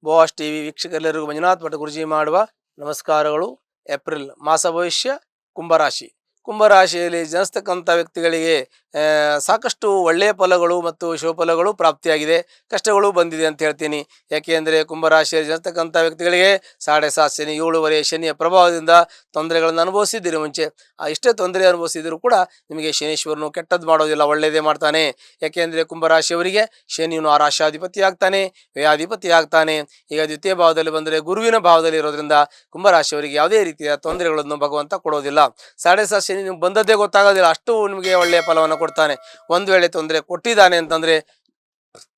Boss TV ವೀಕ್ಷಕರೆಲ್ಲರಿಗೂ Manjunath Bhat ಗುರುಜಿ ಮಾಡುವ ನಮಸ್ಕಾರಗಳು. April ಮಾಸ ಭವಿಷ್ಯ ಕುಂಭರಾಶಿ. ಕುಂಭರಾಶಿಯಲ್ಲಿ ಜನಿಸ್ತಕ್ಕಂಥ ವ್ಯಕ್ತಿಗಳಿಗೆ ಸಾಕಷ್ಟು ಒಳ್ಳೆಯ ಫಲಗಳು ಮತ್ತು ಶುಭಫಲಗಳು ಪ್ರಾಪ್ತಿಯಾಗಿದೆ. ಕಷ್ಟಗಳು ಬಂದಿದೆ ಅಂತ ಹೇಳ್ತೀನಿ. ಯಾಕೆ ಅಂದರೆ ಕುಂಭರಾಶಿಯಲ್ಲಿ ಜನಿಸ್ತಕ್ಕಂಥ ವ್ಯಕ್ತಿಗಳಿಗೆ 7.5 ಶನಿ, 7.5 ಶನಿಯ ಪ್ರಭಾವದಿಂದ ತೊಂದರೆಗಳನ್ನು ಅನುಭವಿಸಿದ್ದೀರಿ. ಮುಂಚೆ ಇಷ್ಟೇ ತೊಂದರೆ ಅನುಭವಿಸಿದರೂ ಕೂಡ ನಿಮಗೆ ಶನೀಶ್ವರನು ಕೆಟ್ಟದ್ದು ಮಾಡೋದಿಲ್ಲ, ಒಳ್ಳೆಯದೇ ಮಾಡ್ತಾನೆ. ಯಾಕೆಂದರೆ ಕುಂಭರಾಶಿಯವರಿಗೆ ಶನಿಯನ್ನು ರಾಶಾಧಿಪತಿ ಆಗ್ತಾನೆ, ವ್ಯಯಾಧಿಪತಿ ಆಗ್ತಾನೆ. ಈಗ ದ್ವಿತೀಯ ಭಾವದಲ್ಲಿ ಬಂದರೆ ಗುರುವಿನ ಭಾವದಲ್ಲಿ ಇರೋದ್ರಿಂದ ಕುಂಭರಾಶಿಯವರಿಗೆ ಯಾವುದೇ ರೀತಿಯ ತೊಂದರೆಗಳನ್ನು ಭಗವಂತ ಕೊಡೋದಿಲ್ಲ. 7.5 ಶನಿ ನಿಮ್ಗೆ ಬಂದದ್ದೇ ಗೊತ್ತಾಗೋದಿಲ್ಲ, ಅಷ್ಟು ನಿಮಗೆ ಒಳ್ಳೆಯ ಫಲವನ್ನು ಕೊಡ್ತಾನೆ. ಒಂದು ವೇಳೆ ತೊಂದರೆ ಕೊಟ್ಟಿದ್ದಾನೆ ಅಂತಂದರೆ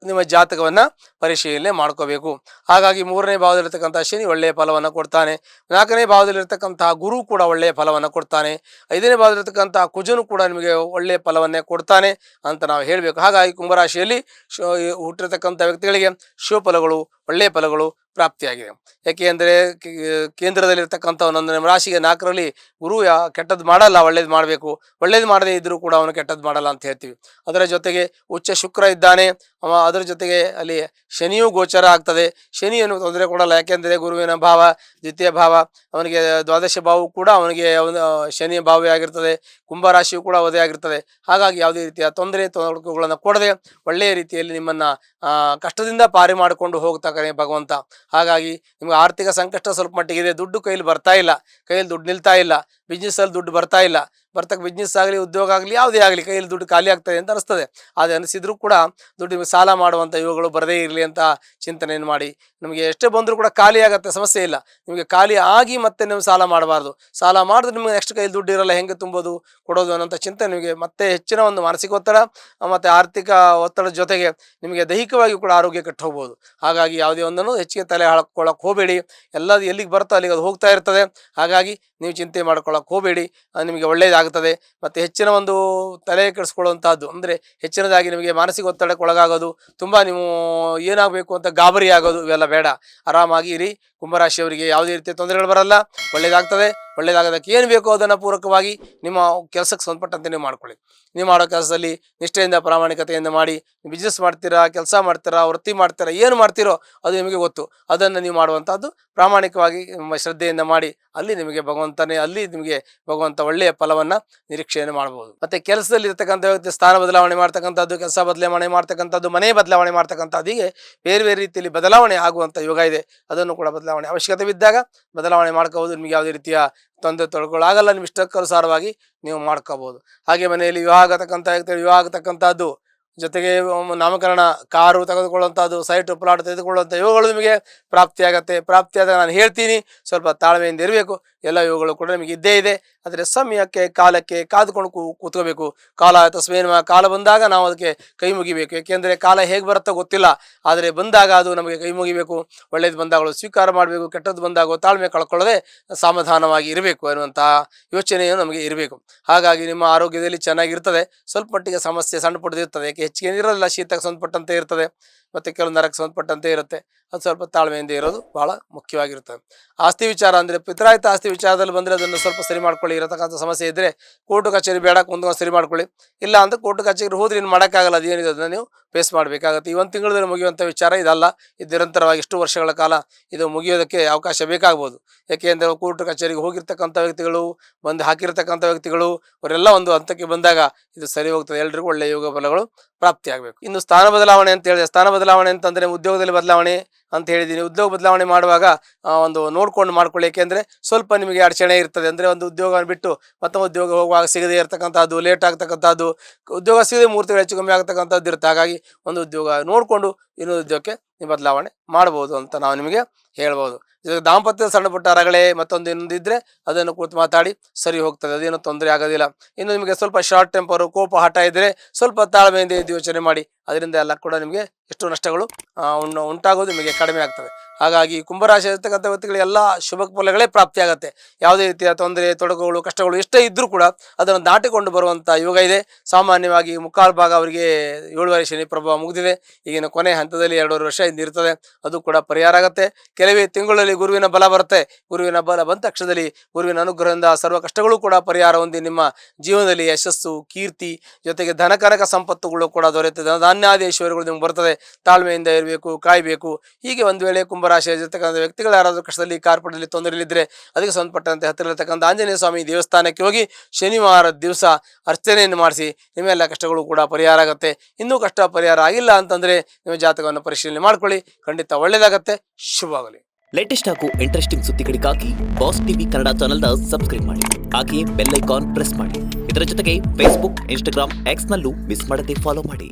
ನಿಮ್ಮ ಜಾತಕವನ್ನು ಪರಿಶೀಲನೆ ಮಾಡ್ಕೋಬೇಕು. ಹಾಗಾಗಿ 3ನೇ ಭಾವದಲ್ಲಿರ್ತಕ್ಕಂಥ ಶನಿ ಒಳ್ಳೆಯ ಫಲವನ್ನು ಕೊಡ್ತಾನೆ. 4ನೇ ಭಾವದಲ್ಲಿರ್ತಕ್ಕಂತಹ ಗುರು ಕೂಡ ಒಳ್ಳೆಯ ಫಲವನ್ನು ಕೊಡ್ತಾನೆ. 5ನೇ ಭಾವದಲ್ಲಿರ್ತಕ್ಕಂತಹ ಕುಜನು ಕೂಡ ನಿಮಗೆ ಒಳ್ಳೆಯ ಫಲವನ್ನೇ ಕೊಡ್ತಾನೆ ಅಂತ ನಾವು ಹೇಳಬೇಕು. ಹಾಗಾಗಿ ಕುಂಭರಾಶಿಯಲ್ಲಿ ಹುಟ್ಟಿರ್ತಕ್ಕಂಥ ವ್ಯಕ್ತಿಗಳಿಗೆ ಶುಭ ಫಲಗಳು, ಒಳ್ಳೆಯ ಫಲಗಳು ಪ್ರಾಪ್ತಿಯಾಗಿದೆ. ಯಾಕೆ ಅಂದರೆ ಕೇಂದ್ರದಲ್ಲಿರ್ತಕ್ಕಂಥ ಒಂದೊಂದು ರಾಶಿಗೆ 4ರಲ್ಲಿ ಗುರು ಕೆಟ್ಟದ್ದು ಮಾಡಲ್ಲ, ಒಳ್ಳೇದು ಮಾಡಬೇಕು. ಒಳ್ಳೇದು ಮಾಡದೇ ಇದ್ದರೂ ಕೂಡ ಅವನು ಕೆಟ್ಟದ್ದು ಮಾಡಲ್ಲ ಅಂತ ಹೇಳ್ತೀವಿ. ಅದರ ಜೊತೆಗೆ ಉಚ್ಚ ಶುಕ್ರ ಇದ್ದಾನೆ, ಅದರ ಜೊತೆಗೆ ಅಲ್ಲಿ ಶನಿಯೂ ಗೋಚರ ಆಗ್ತದೆ. ಶನಿಯನ್ನು ತೊಂದರೆ ಕೊಡಲ್ಲ, ಯಾಕೆಂದರೆ ಗುರುವಿನ ಭಾವ ದ್ವಿತೀಯ ಭಾವ, ಅವನಿಗೆ ದ್ವಾದಶ ಭಾವವು ಕೂಡ ಅವನಿಗೆ ಶನಿಯ ಭಾವವೇ ಆಗಿರ್ತದೆ. ಕುಂಭರಾಶಿಯು ಕೂಡ ಅದೇ ಆಗಿರ್ತದೆ. ಹಾಗಾಗಿ ಯಾವುದೇ ರೀತಿಯ ತೊಡಕುಗಳನ್ನು ಕೊಡದೆ ಒಳ್ಳೆಯ ರೀತಿಯಲ್ಲಿ ನಿಮ್ಮನ್ನು ಕಷ್ಟದಿಂದ ಪಾರಿ ಮಾಡಿಕೊಂಡು ಹೋಗ್ತಾನೆ ಭಗವಂತ. ಹಾಗಾಗಿ ನಿಮ್ಗೆ ಆರ್ಥಿಕ ಸಂಕಷ್ಟ ಸ್ವಲ್ಪ ಮಟ್ಟಿಗಿದೆ, ದುಡ್ಡು ಕೈಲಿ ಬರ್ತಾ ಇಲ್ಲ, ಕೈಯಲ್ಲಿ ದುಡ್ಡು ನಿಲ್ತಾ ಇಲ್ಲ, ಬಿಸ್ನೆಸ್ಸಲ್ಲಿ ದುಡ್ಡು ಬರ್ತಾ ಇಲ್ಲ. ಬಿಸ್ನೆಸ್ ಆಗಲಿ ಉದ್ಯೋಗ ಆಗಲಿ ಯಾವುದೇ ಆಗಲಿ ಕೈಯಲ್ಲಿ ದುಡ್ಡು ಖಾಲಿ ಆಗ್ತದೆ ಅಂತ ಅನಿಸ್ತದೆ. ಆದರೆ ಅನಿಸಿದ್ರೂ ಕೂಡ ದುಡ್ಡು ನಿಮಗೆ ಸಾಲ ಮಾಡುವಂಥ ಇವುಗಳು ಬರದೇ ಇರಲಿ ಅಂತ ಚಿಂತನೆಯನ್ನು ಮಾಡಿ. ನಿಮಗೆ ಎಷ್ಟೇ ಬಂದರೂ ಕೂಡ ಖಾಲಿ ಆಗುತ್ತೆ, ಸಮಸ್ಯೆ ಇಲ್ಲ. ನಿಮಗೆ ಖಾಲಿ ಆಗಿ ಮತ್ತೆ ನೀವು ಸಾಲ ಮಾಡಬಾರ್ದು. ಸಾಲ ಮಾಡಿದ್ರೆ ನಿಮಗೆ ನೆಕ್ಸ್ಟ್ ಕೈಯಲ್ಲಿ ದುಡ್ಡು ಇರಲ್ಲ, ಹೆಂಗೆ ತುಂಬೋದು ಕೊಡೋದು ಅನ್ನೋಂಥ ಚಿಂತನೆ ನಿಮಗೆ ಮತ್ತೆ ಹೆಚ್ಚಿನ ಒಂದು ಮಾನಸಿಕ ಒತ್ತಡ ಮತ್ತು ಆರ್ಥಿಕ ಒತ್ತಡದ ಜೊತೆಗೆ ನಿಮಗೆ ದೈಹಿಕವಾಗಿ ಕೂಡ ಆರೋಗ್ಯ ಕೆಟ್ಟು ಹೋಗ್ಬೋದು. ಹಾಗಾಗಿ ಯಾವುದೇ ಒಂದನ್ನು ಹೆಚ್ಚಿಗೆ ತಲೆ ಹಾಕೊಳ್ಳೋಕೆ ಹೋಗಬೇಡಿ. ಎಲ್ಲದು ಎಲ್ಲಿಗೆ ಬರ್ತೋ ಅಲ್ಲಿಗೆ ಅದು ಹೋಗ್ತಾ ಇರ್ತದೆ. ಹಾಗಾಗಿ ನೀವು ಚಿಂತೆ ಮಾಡ್ಕೊಳ್ಳೋಕೆ ಹೋಗಬೇಡಿ, ನಿಮಗೆ ಒಳ್ಳೆಯದಾಗುತ್ತದೆ. ಮತ್ತು ಹೆಚ್ಚಿನ ಒಂದು ತಲೆ ಕೆಡಿಸ್ಕೊಳ್ಳುವಂಥದ್ದು ಅಂದರೆ ಹೆಚ್ಚಿನದಾಗಿ ನಿಮಗೆ ಮಾನಸಿಕ ಒತ್ತಡಕ್ಕೆ ಒಳಗಾಗೋದು, ತುಂಬ ನೀವು ಏನಾಗಬೇಕು ಅಂತ ಗಾಬರಿ ಆಗೋದು, ಇವೆಲ್ಲ ಬೇಡ. ಆರಾಮಾಗಿ ಇರಿ. ಕುಂಭರಾಶಿಯವರಿಗೆ ಯಾವುದೇ ರೀತಿಯ ತೊಂದರೆಗಳು ಬರಲ್ಲ, ಒಳ್ಳೆಯದಾಗ್ತದೆ. ಒಳ್ಳೆಯದಾಗೋದಕ್ಕೆ ಏನು ಬೇಕೋ ಅದನ್ನು ಪೂರಕವಾಗಿ ನಿಮ್ಮ ಕೆಲಸಕ್ಕೆ ಸಂಬಂಧಪಟ್ಟಂತೆ ನೀವು ಮಾಡ್ಕೊಳ್ಳಿ. ನೀವು ಮಾಡೋ ಕೆಲಸದಲ್ಲಿ ನಿಷ್ಠೆಯಿಂದ ಪ್ರಾಮಾಣಿಕತೆಯಿಂದ ಮಾಡಿ. ಬಿಸ್ನೆಸ್ ಮಾಡ್ತೀರಾ, ಕೆಲಸ ಮಾಡ್ತೀರಾ, ವೃತ್ತಿ ಮಾಡ್ತೀರಾ, ಏನು ಮಾಡ್ತೀರೋ ಅದು ನಿಮಗೆ ಗೊತ್ತು. ಅದನ್ನು ನೀವು ಮಾಡುವಂಥದ್ದು ಪ್ರಾಮಾಣಿಕವಾಗಿ ನಿಮ್ಮ ಶ್ರದ್ಧೆಯಿಂದ ಮಾಡಿ. ಅಲ್ಲಿ ನಿಮಗೆ ಭಗವಂತ ಒಳ್ಳೆಯ ಫಲವನ್ನು ನಿರೀಕ್ಷೆಯನ್ನು ಮಾಡ್ಬೋದು. ಮತ್ತು ಕೆಲಸದಲ್ಲಿ ಇರ್ತಕ್ಕಂಥ ವ್ಯಕ್ತಿ ಸ್ಥಾನ ಬದಲಾವಣೆ ಮಾಡ್ತಕ್ಕಂಥದ್ದು, ಕೆಲಸ ಬದಲಾವಣೆ ಮಾಡ್ತಕ್ಕಂಥದ್ದು, ಮನೆ ಬದಲಾವಣೆ ಮಾಡ್ತಕ್ಕಂಥದ್ದು, ಹೀಗೆ ಬೇರೆ ಬೇರೆ ರೀತಿಯಲ್ಲಿ ಬದಲಾವಣೆ ಆಗುವಂಥ ಯೋಗ ಇದೆ. ಅದನ್ನು ಕೂಡ ಬದಲಾವಣೆ ಅವಶ್ಯಕತೆ ಬಿದ್ದಾಗ ಬದಲಾವಣೆ ಮಾಡ್ಕೋಬೋದು. ನಿಮಗೆ ಯಾವುದೇ ರೀತಿಯ ತೊಂದರೆಗಳಾಗಲ್ಲ, ನಿಮ್ಮ ಇಷ್ಟಕ್ಕನುಸಾರವಾಗಿ ನೀವು ಮಾಡ್ಕೋಬೋದು. ಹಾಗೆ ಮನೆಯಲ್ಲಿ ವಿವಾಹ ಆಗತಕ್ಕಂಥ ವ್ಯಕ್ತಿಗಳು ವಿವಾಹ ಆಗತಕ್ಕಂಥದ್ದು, ಜೊತೆಗೆ ನಾಮಕರಣ, ಕಾರು ತೆಗೆದುಕೊಳ್ಳುವಂಥದ್ದು, ಸೈಟು ಪ್ಲಾಟ್ ತೆಗೆದುಕೊಳ್ಳುವಂಥ ಇವುಗಳು ನಿಮಗೆ ಪ್ರಾಪ್ತಿಯಾಗತ್ತೆ. ಪ್ರಾಪ್ತಿಯಾದಾಗ ನಾನು ಹೇಳ್ತೀನಿ, ಸ್ವಲ್ಪ ತಾಳ್ಮೆಯಿಂದ ಇರಬೇಕು. ಎಲ್ಲ ಇವುಗಳು ಕೂಡ ನಿಮಗೆ ಇದ್ದೇ ಇದೆ. ಆದರೆ ಸಮಯಕ್ಕೆ ಕಾಲಕ್ಕೆ ಕಾದುಕೊಂಡು ಕೂತ್ಕೋಬೇಕು. ಕಾಲ ಬಂದಾಗ ನಾವು ಅದಕ್ಕೆ ಕೈ ಮುಗಿಬೇಕು. ಏಕೆಂದರೆ ಕಾಲ ಹೇಗೆ ಬರುತ್ತೋ ಗೊತ್ತಿಲ್ಲ, ಆದರೆ ಬಂದಾಗ ಅದು ನಮಗೆ ಕೈ ಮುಗಿಬೇಕು. ಒಳ್ಳೇದು ಬಂದಾಗಲೂ ಸ್ವೀಕಾರ ಮಾಡಬೇಕು, ಕೆಟ್ಟದ್ದು ಬಂದಾಗ ತಾಳ್ಮೆ ಕಳ್ಕೊಳ್ಳದೆ ಸಮಾಧಾನವಾಗಿ ಇರಬೇಕು ಅನ್ನುವಂಥ ಯೋಚನೆಯು ನಮಗೆ ಇರಬೇಕು. ಹಾಗಾಗಿ ನಿಮ್ಮ ಆರೋಗ್ಯದಲ್ಲಿ ಚೆನ್ನಾಗಿರ್ತದೆ. ಸ್ವಲ್ಪ ಮಟ್ಟಿಗೆ ಸಮಸ್ಯೆ ಸಣ್ಣ ಪುಟ್ಟದ್ದು ಇರ್ತದೆ, ಯಾಕೆ ಹೆಚ್ಚಿಗೆ ಇರೋದಿಲ್ಲ, ಶೀತಕ್ಕೆ ಸಂಬಂಧಪಟ್ಟಂತೆ ಇರ್ತದೆ ಮತ್ತು ಕೆಲವು ನರಕ್ಕೆ ಸಂಬಂಧಪಟ್ಟಂತೆ ಇರುತ್ತೆ. ಅದು ಸ್ವಲ್ಪ ತಾಳ್ಮೆಯಿಂದ ಇರೋದು ಭಾಳ ಮುಖ್ಯವಾಗಿರ್ತದೆ. ಆಸ್ತಿ ವಿಚಾರ ಅಂದರೆ ಪಿತ್ರಾಯಿತ ಆಸ್ತಿ ವಿಚಾರದಲ್ಲಿ ಬಂದರೆ ಅದನ್ನು ಸ್ವಲ್ಪ ಸರಿ ಮಾಡ್ಕೊಳ್ಳಿ. ಇರತಕ್ಕಂಥ ಸಮಸ್ಯೆ ಇದ್ದರೆ ಕೋರ್ಟು ಕಚೇರಿ ಬೇಡ, ಕುಂತ್ಕೊಂಡು ಸರಿ ಮಾಡ್ಕೊಳ್ಳಿ. ಇಲ್ಲ ಅಂದರೆ ಕೋರ್ಟು ಕಚೇರಿ ಹೋದ್ರೆ ಇನ್ನು ಮಾಡೋಕ್ಕಾಗಲ್ಲ, ಅದೇನಿದೆ ಅದನ್ನು ನೀವು ಫೇಸ್ ಮಾಡಬೇಕಾಗತ್ತೆ. ಈ ಒಂದು ತಿಂಗಳಲ್ಲಿ ಮುಗಿಯುವಂಥ ವಿಚಾರ ಇದಲ್ಲ. ಇದು ನಿರಂತರವಾಗಿ ಇಷ್ಟು ವರ್ಷಗಳ ಕಾಲ ಇದು ಮುಗಿಯೋದಕ್ಕೆ ಅವಕಾಶ ಬೇಕಾಗ್ಬೋದು. ಏಕೆಂದರೆ ಕೋರ್ಟು ಕಚೇರಿಗೆ ಹೋಗಿರ್ತಕ್ಕಂಥ ವ್ಯಕ್ತಿಗಳು, ಬಂದು ಹಾಕಿರ್ತಕ್ಕಂಥ ವ್ಯಕ್ತಿಗಳು, ಅವರೆಲ್ಲ ಒಂದು ಹಂತಕ್ಕೆ ಬಂದಾಗ ಇದು ಸರಿ ಹೋಗ್ತದೆ. ಎಲ್ರಿಗೂ ಒಳ್ಳೆಯ ಯೋಗ ಫಲಗಳು ಪ್ರಾಪ್ತಿಯಾಗಬೇಕು. ಇನ್ನು ಸ್ಥಾನ ಬದಲಾವಣೆ ಅಂತ ಹೇಳಿದೆ. ಸ್ಥಾನ ಬದಲಾವಣೆ ಅಂತಂದರೆ ಉದ್ಯೋಗದಲ್ಲಿ ಬದಲಾವಣೆ ಅಂತ ಹೇಳಿದ್ದೀನಿ. ಉದ್ಯೋಗ ಬದಲಾವಣೆ ಮಾಡುವಾಗ ಒಂದು ನೋಡ್ಕೊಂಡು ಮಾಡ್ಕೊಳ್ಳಿ. ಏಕೆಂದರೆ ಸ್ವಲ್ಪ ನಿಮಗೆ ಅಡಚಣೆ ಇರ್ತದೆ. ಅಂದರೆ ಒಂದು ಉದ್ಯೋಗವನ್ನು ಬಿಟ್ಟು ಮತ್ತೊಂದು ಉದ್ಯೋಗ ಹೋಗುವಾಗ ಸಿಗದೇ ಇರತಕ್ಕಂಥದ್ದು, ಲೇಟ್ ಆಗ್ತಕ್ಕಂಥದ್ದು, ಉದ್ಯೋಗ ಸಿಗದೆ 3 ತಿಂಗಳು ಹೆಚ್ಚು ಕಮ್ಮಿ ಆಗ್ತಕ್ಕಂಥದ್ದು ಇರುತ್ತೆ. ಹಾಗಾಗಿ ಒಂದು ಉದ್ಯೋಗ ನೋಡಿಕೊಂಡು ಇನ್ನೊಂದು ಉದ್ಯೋಗಕ್ಕೆ ನೀವು ಬದಲಾವಣೆ ಮಾಡ್ಬೋದು ಅಂತ ನಾವು ನಿಮಗೆ ಹೇಳ್ಬೋದು. ದಾಂಪತ್ಯದ ಸಣ್ಣ ಪುಟ್ಟ ರಗಳೆ ಮತ್ತೊಂದು ಇನ್ನೊಂದು ಇದ್ದರೆ ಅದನ್ನು ಕೂತು ಮಾತಾಡಿ ಸರಿ ಹೋಗ್ತದೆ, ಅದೇನೂ ತೊಂದರೆ ಆಗೋದಿಲ್ಲ. ಇನ್ನು ನಿಮಗೆ ಸ್ವಲ್ಪ ಶಾರ್ಟ್ ಟೆಂಪರು, ಕೋಪ, ಹಠ ಇದ್ದರೆ ಸ್ವಲ್ಪ ತಾಳ್ಮೆಯಿಂದ ಇದು ಯೋಚನೆ ಮಾಡಿ. ಅದರಿಂದ ಎಲ್ಲ ಕೂಡ ನಿಮಗೆ ಎಷ್ಟು ನಷ್ಟಗಳು ಉಂಟಾಗೋದು ನಿಮಗೆ ಕಡಿಮೆ ಆಗ್ತದೆ. ಹಾಗಾಗಿ ಕುಂಭರಾಶಿ ಇರ್ತಕ್ಕಂಥ ವ್ಯಕ್ತಿಗಳಿಗೆ ಎಲ್ಲ ಶುಭ ಫಲಗಳೇ ಪ್ರಾಪ್ತಿಯಾಗತ್ತೆ. ಯಾವುದೇ ರೀತಿಯ ತೊಂದರೆ, ತೊಡಕುಗಳು, ಕಷ್ಟಗಳು ಎಷ್ಟೇ ಇದ್ದರೂ ಕೂಡ ಅದನ್ನು ದಾಟಿಕೊಂಡು ಬರುವಂಥ ಯೋಗ ಇದೆ. ಸಾಮಾನ್ಯವಾಗಿ ಮುಕ್ಕಾಲು ಭಾಗ ಅವರಿಗೆ 7.5 ಶನಿ ಪ್ರಭಾವ ಮುಗಿದಿದೆ. ಈಗಿನ ಕೊನೆ ಹಂತದಲ್ಲಿ 2.5 ವರ್ಷ ಇದ್ದಿರ್ತದೆ, ಅದು ಕೂಡ ಪರಿಹಾರ ಆಗುತ್ತೆ. ಕೆಲವೇ ತಿಂಗಳಲ್ಲಿ ಗುರುವಿನ ಬಲ ಬರುತ್ತೆ. ಗುರುವಿನ ಬಲ ಬಂದ ತಕ್ಷಣದಲ್ಲಿ ಗುರುವಿನ ಅನುಗ್ರಹದಿಂದ ಸರ್ವ ಕಷ್ಟಗಳು ಕೂಡ ಪರಿಹಾರ ಹೊಂದಿ ನಿಮ್ಮ ಜೀವನದಲ್ಲಿ ಯಶಸ್ಸು, ಕೀರ್ತಿ, ಜೊತೆಗೆ ಧನ ಕನಕ ಸಂಪತ್ತುಗಳು ಕೂಡ ದೊರೆಯುತ್ತದೆ. ಧನಧಾನ್ಯ ಧನ್ಯಾದೇಶ್ವರಿಗಳು ನಿಮ್ಗೆ ಬರ್ತದೆ. ತಾಳ್ಮೆಯಿಂದ ಇರಬೇಕು, ಕಾಯಬೇಕು. ಹೀಗೆ ಒಂದು ವೇಳೆ ಕುಂಭರಾಶಿಯಲ್ಲಿರ್ತಕ್ಕಂಥ ವ್ಯಕ್ತಿಗಳು ಯಾರಾದರೂ ಕಷ್ಟದಲ್ಲಿ ಕಾರ್ಪಣ್ಯದಲ್ಲಿ ತೊಂದರೆಯಲ್ಲಿದ್ದರೆ ಅದಕ್ಕೆ ಸಂಬಂಧಪಟ್ಟಂತೆ ಹತ್ತಿರಲಿರ್ತಕ್ಕಂಥ ಆಂಜನೇಯ ಸ್ವಾಮಿ ದೇವಸ್ಥಾನಕ್ಕೆ ಹೋಗಿ ಶನಿವಾರದ ದಿವಸ ಅರ್ಚನೆಯನ್ನು ಮಾಡಿಸಿ ನಿಮ್ಮೆಲ್ಲ ಕಷ್ಟಗಳು ಕೂಡ ಪರಿಹಾರ ಆಗುತ್ತೆ. ಇನ್ನೂ ಕಷ್ಟ ಪರಿಹಾರ ಆಗಿಲ್ಲ ಅಂತಂದರೆ ನಿಮ್ಮ ಜಾತಕವನ್ನು ಪರಿಶೀಲನೆ ಮಾಡ್ಕೊಳ್ಳಿ, ಖಂಡಿತ ಒಳ್ಳೆಯದಾಗತ್ತೆ. ಶುಭವಾಗಲಿ. ಲೇಟೆಸ್ಟ್ ಹಾಗೂ ಇಂಟ್ರೆಸ್ಟಿಂಗ್ ಸುದ್ದಿಗಳಿಗಾಗಿ ಬಾಸ್ ಟಿವಿ ಕನ್ನಡ ಚಾನೆಲ್ನ ಸಬ್ಸ್ಕ್ರೈಬ್ ಮಾಡಿ. ಹಾಗೆಯೇ ಬೆಲ್ ಐಕಾನ್ ಪ್ರೆಸ್ ಮಾಡಿ. ಇದರ ಜೊತೆಗೆ ಫೇಸ್ಬುಕ್, ಇನ್ಸ್ಟಾಗ್ರಾಮ್, ಎಕ್ಸ್ನಲ್ಲೂ ಮಿಸ್ ಮಾಡದೆ ಫಾಲೋ ಮಾಡಿ.